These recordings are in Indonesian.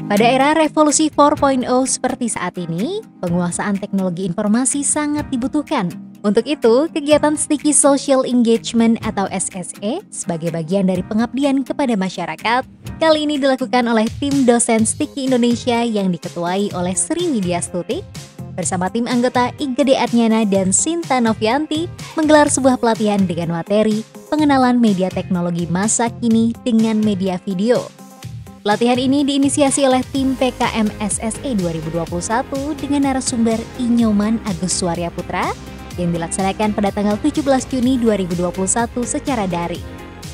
Pada era revolusi 4.0 seperti saat ini, penguasaan teknologi informasi sangat dibutuhkan. Untuk itu, kegiatan Sticky Social Engagement atau SSE sebagai bagian dari pengabdian kepada masyarakat, kali ini dilakukan oleh tim dosen Sticky Indonesia yang diketuai oleh Sri Widya Stuti, bersama tim anggota Igede Adnyana dan Sinta Novianti menggelar sebuah pelatihan dengan materi pengenalan media teknologi masa kini dengan media video. Pelatihan ini diinisiasi oleh tim PKM SSE 2021 dengan narasumber Inyoman Agus Suarya Putra yang dilaksanakan pada tanggal 17 Juni 2021 secara daring.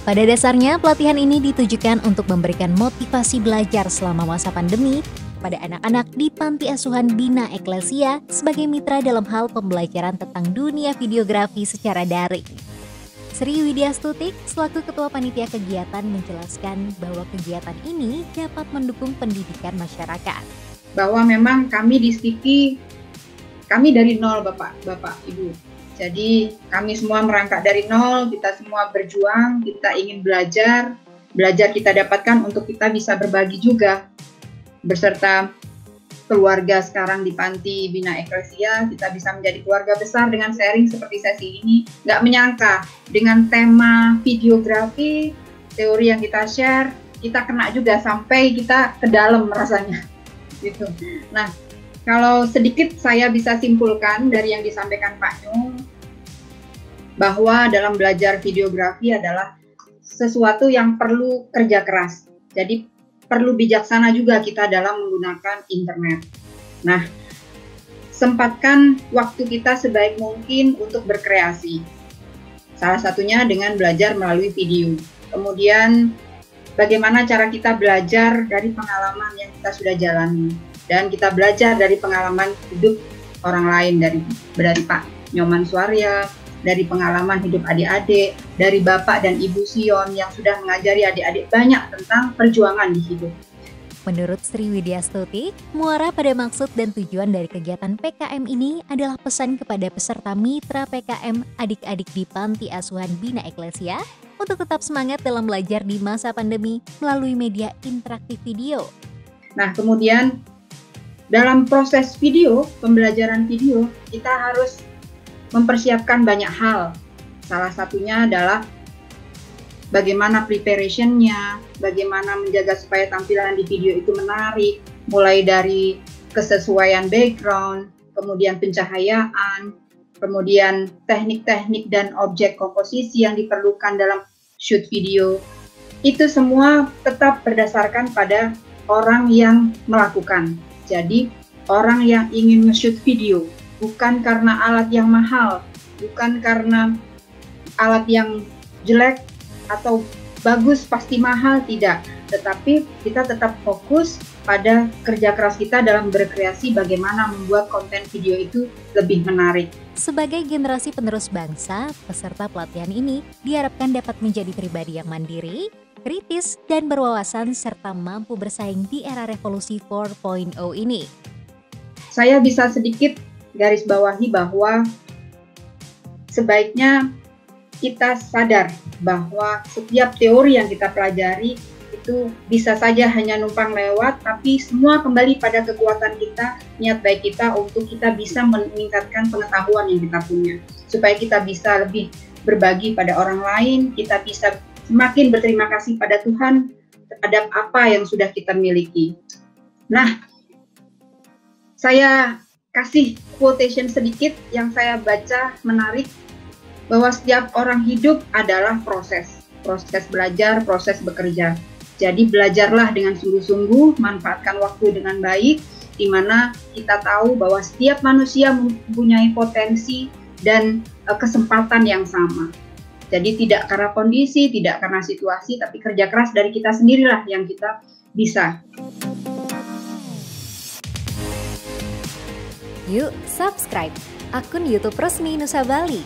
Pada dasarnya, pelatihan ini ditujukan untuk memberikan motivasi belajar selama masa pandemi pada anak-anak di Panti Asuhan Bina Eklesia sebagai mitra dalam hal pembelajaran tentang dunia videografi secara daring. Sri Widya Stuti selaku Ketua Panitia Kegiatan menjelaskan bahwa kegiatan ini dapat mendukung pendidikan masyarakat. Bahwa memang kami di Sticky, kami dari nol Bapak, Ibu. Jadi kami semua merangkak dari nol, kita semua berjuang, kita ingin belajar kita dapatkan untuk kita bisa berbagi juga. Beserta keluarga sekarang di Panti Bina Eklesia, kita bisa menjadi keluarga besar dengan sharing seperti sesi ini. Nggak menyangka dengan tema videografi, teori yang kita share, kita kena juga sampai kita ke dalam rasanya. Gitu. Nah, kalau sedikit saya bisa simpulkan dari yang disampaikan Pak Nyung, bahwa dalam belajar videografi adalah sesuatu yang perlu kerja keras. Jadi perlu bijaksana juga kita dalam menggunakan internet. Nah, sempatkan waktu kita sebaik mungkin untuk berkreasi. Salah satunya dengan belajar melalui video. Kemudian, bagaimana cara kita belajar dari pengalaman yang kita sudah jalani. Dan kita belajar dari pengalaman hidup orang lain, dari Pak Nyoman Suarya, dari pengalaman hidup adik-adik, dari Bapak dan Ibu Sion yang sudah mengajari adik-adik banyak tentang perjuangan di hidup. Menurut Sri Widya Stuti, muara pada maksud dan tujuan dari kegiatan PKM ini adalah pesan kepada peserta mitra PKM adik-adik di Panti Asuhan Bina Eklesia untuk tetap semangat dalam belajar di masa pandemi melalui media interaktif video. Nah, kemudian dalam proses video, pembelajaran video, kita harus mempersiapkan banyak hal. Salah satunya adalah bagaimana preparation-nya, bagaimana menjaga supaya tampilan di video itu menarik, mulai dari kesesuaian background, kemudian pencahayaan, kemudian teknik-teknik dan objek komposisi yang diperlukan dalam shoot video. Itu semua tetap berdasarkan pada orang yang melakukan. Jadi, orang yang ingin nge-shoot video, bukan karena alat yang mahal, bukan karena alat yang jelek atau bagus pasti mahal, tidak. Tetapi kita tetap fokus pada kerja keras kita dalam berkreasi bagaimana membuat konten video itu lebih menarik. Sebagai generasi penerus bangsa, peserta pelatihan ini diharapkan dapat menjadi pribadi yang mandiri, kritis, dan berwawasan serta mampu bersaing di era revolusi 4.0 ini. Saya bisa sedikit garis bawahi bahwa sebaiknya kita sadar bahwa setiap teori yang kita pelajari itu bisa saja hanya numpang lewat, tapi semua kembali pada kekuatan kita, niat baik kita untuk kita bisa meningkatkan pengetahuan yang kita punya. Supaya kita bisa lebih berbagi pada orang lain, kita bisa semakin berterima kasih pada Tuhan terhadap apa yang sudah kita miliki. Nah, saya kasih quotation sedikit yang saya baca menarik, bahwa setiap orang hidup adalah proses belajar, proses bekerja. Jadi belajarlah dengan sungguh-sungguh, manfaatkan waktu dengan baik, di mana kita tahu bahwa setiap manusia mempunyai potensi dan kesempatan yang sama. Jadi tidak karena kondisi, tidak karena situasi, tapi kerja keras dari kita sendirilah yang kita bisa. Yuk subscribe akun YouTube resmi Nusa Bali.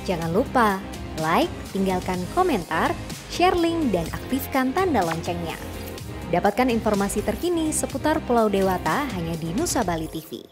Jangan lupa like, tinggalkan komentar, share link, dan aktifkan tanda loncengnya. Dapatkan informasi terkini seputar Pulau Dewata hanya di Nusa Bali TV.